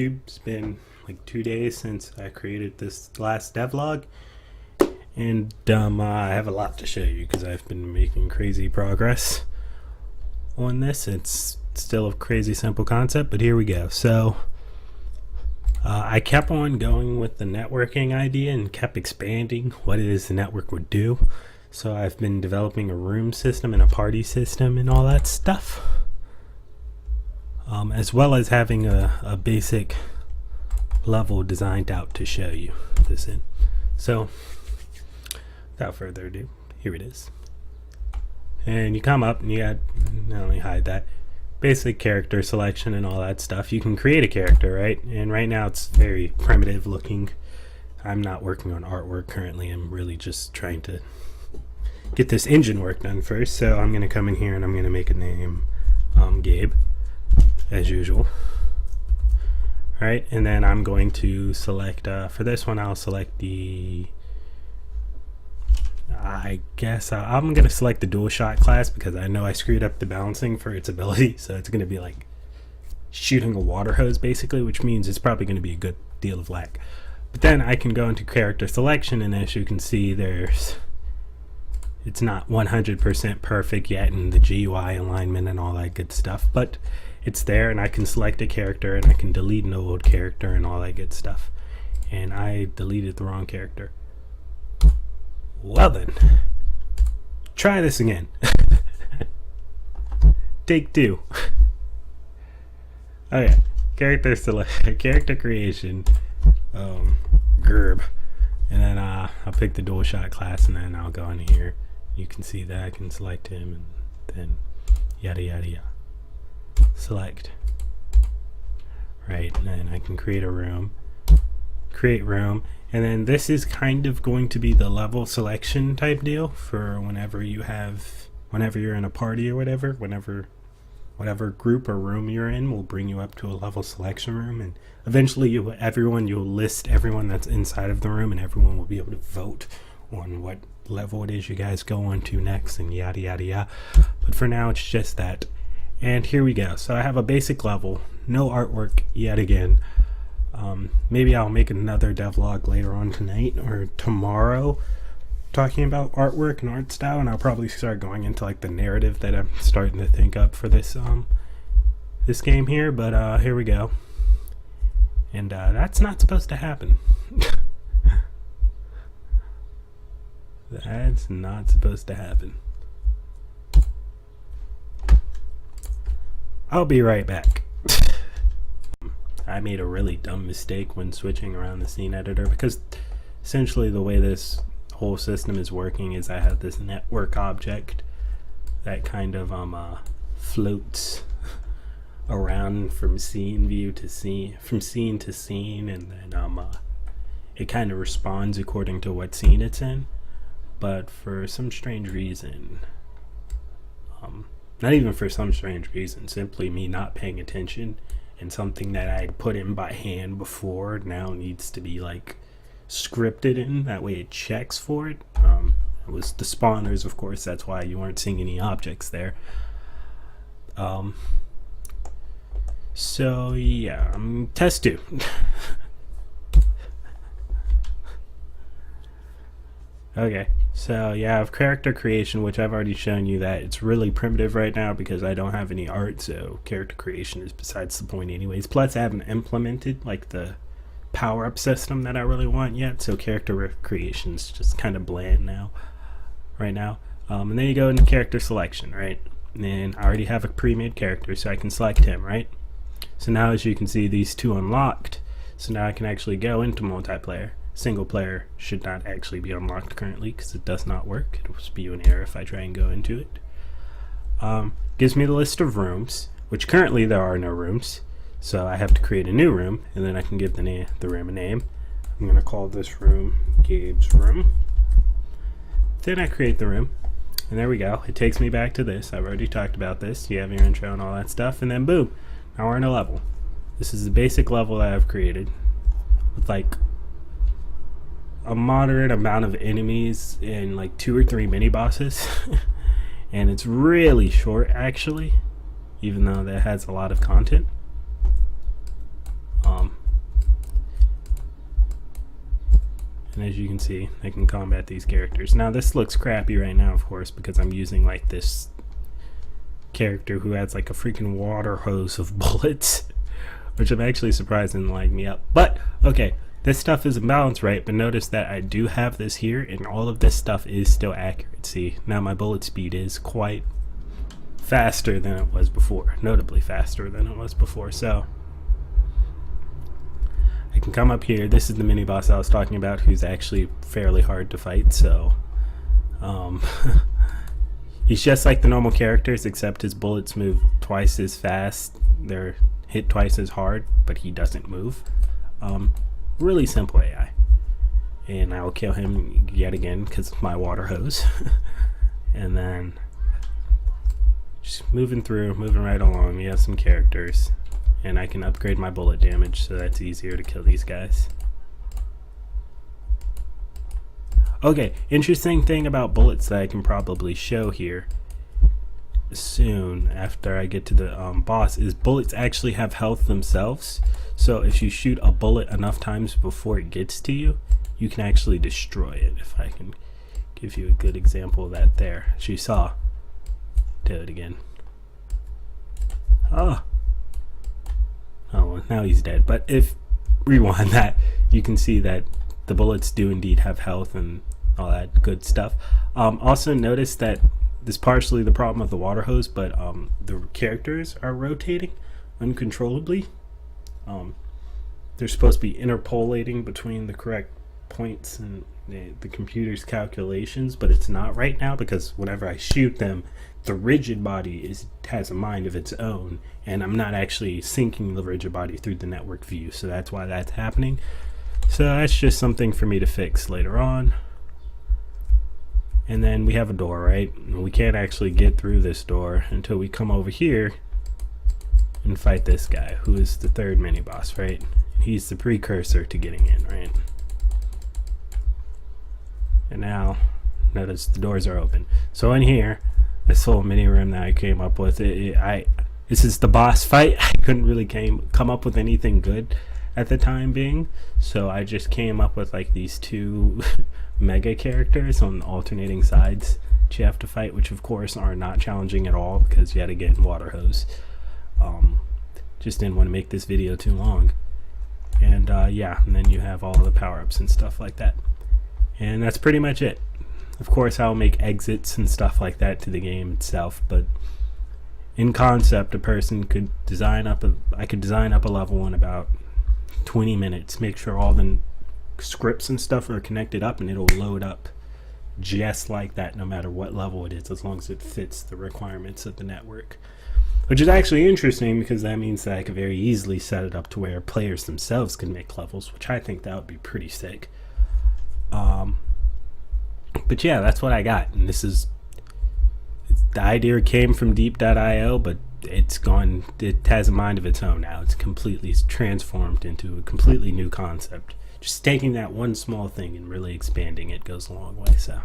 It's been like 2 days since I created this last devlog, and I have a lot to show you because I've been making crazy progress on this. It's still a crazy simple concept, but here we go. So I kept on going with the networking idea and kept expanding what it is the network would do. So I've been developing a room system and a party system and all that stuff, as well as having a basic level designed out to show you this in. So without further ado, here it is. And you come up and you got, not only hide that, basic character selection and all that stuff. You can create a character, right? And right now it's very primitive looking. I'm not working on artwork currently. I'm really just trying to get this engine work done first. So I'm going to come in here and I'm going to make a name, Gabe, as usual. Right, and then I'm going to select, for this one I'll select the, I guess I'm going to select the dual shot class because I know I screwed up the balancing for its ability. So it's going to be like shooting a water hose basically, which means it's probably going to be a good deal of lag. But then I can go into character selection, and as you can see, it's not 100% perfect yet in the GUI alignment and all that good stuff, but it's there, and I can select a character and I can delete an old character and all that good stuff. And I deleted the wrong character. Well then, try this again. Take two. Okay, character creation, Gerb, and then I'll pick the dual shot class, and then I'll go in here. You can see that I can select him, and then yada yada yada. Select. Right, and then I can create a room. Create room. And then this is kind of going to be the level selection type deal for whenever you're in a party or whatever, whatever group or room you're in will bring you up to a level selection room, and eventually you'll list everyone that's inside of the room, and everyone will be able to vote on what level it is you guys go on to next, and yada yada yada. But for now it's just that. And here we go. So I have a basic level, no artwork yet again. Maybe I'll make another devlog later on tonight or tomorrow talking about artwork and art style, and I'll probably start going into like the narrative that I'm starting to think up for this this game here. But here we go. And that's not supposed to happen. That's not supposed to happen. I'll be right back. I made a really dumb mistake when switching around the scene editor, because essentially the way this whole system is working is I have this network object that kind of floats around from scene view to scene, from scene to scene, and then it kind of responds according to what scene it's in. But for some strange reason, not even for some strange reason, simply me not paying attention, and something that I put in by hand before now needs to be like scripted in, that way it checks for it. It was the spawners, of course, that's why you weren't seeing any objects there. So yeah, test 2. Okay, so yeah, I have character creation, which I've already shown you that it's really primitive right now because I don't have any art, so character creation is besides the point anyways. Plus I haven't implemented like the power-up system that I really want yet, so character creation is just kind of bland right now. And then you go into character selection, right? And then I already have a pre-made character, so I can select him, right? So now as you can see, these two unlocked, so now I can actually go into multiplayer. Single player should not actually be unlocked currently because it does not work. It will spew an error if I try and go into it. Gives me the list of rooms, which currently there are no rooms, so I have to create a new room, and then I can give the room a name. I'm going to call this room Gabe's room. Then I create the room, and there we go. It takes me back to this. I've already talked about this. You have your intro and all that stuff, and then boom, now we're in a level. This is the basic level that I've created with like a moderate amount of enemies and like 2 or 3 mini bosses. And it's really short actually, even though that has a lot of content. and as you can see, I can combat these characters. Now this looks crappy right now, of course, because I'm using like this character who has like a freaking water hose of bullets, which I'm actually surprised didn't light me up. But okay, this stuff isn't balanced right, but notice that I do have this here, and all of this stuff is still accurate. See, now my bullet speed is quite faster than it was before, notably faster than it was before. So I can come up here. This is the mini boss I was talking about, who's actually fairly hard to fight. So he's just like the normal characters, except his bullets move twice as fast. They're hit twice as hard, but he doesn't move. Really simple AI. And I will kill him yet again because of my water hose. And then just moving right along. We have some characters, and I can upgrade my bullet damage, so that's easier to kill these guys. Okay, interesting thing about bullets that I can probably show here soon after I get to the boss is bullets actually have health themselves. So if you shoot a bullet enough times before it gets to you, you can actually destroy it. If I can give you a good example of that there. As you saw. Do it again. Oh, well, now he's dead. But if rewind that, you can see that the bullets do indeed have health and all that good stuff. Also notice that this is partially the problem of the water hose, but the characters are rotating uncontrollably. They're supposed to be interpolating between the correct points and the computer's calculations, but it's not right now, because whenever I shoot them, the rigid body has a mind of its own, and I'm not actually syncing the rigid body through the network view, so that's why that's happening. So that's just something for me to fix later on. And then we have a door, right? We can't actually get through this door until we come over here and fight this guy, who is the third mini boss, right? He's the precursor to getting in, right? And now notice the doors are open. So in here, this whole mini room that I came up with, this is the boss fight. I couldn't really come up with anything good at the time being, so I just came up with like these two mega characters on alternating sides that you have to fight, which of course are not challenging at all, because yet again, water hose. Just didn't want to make this video too long. And yeah, and then you have all the power-ups and stuff like that. And that's pretty much it. Of course, I'll make exits and stuff like that to the game itself, but in concept, a person could I could design up a level in about 20 minutes, make sure all the scripts and stuff are connected up, and it'll load up just like that no matter what level it is, as long as it fits the requirements of the network. Which is actually interesting, because that means that I could very easily set it up to where players themselves can make levels, which I think that would be pretty sick. But yeah, that's what I got, and the idea came from Diep.io, but it has a mind of its own now. It's completely transformed into a completely new concept. Just taking that one small thing and really expanding it goes a long way. So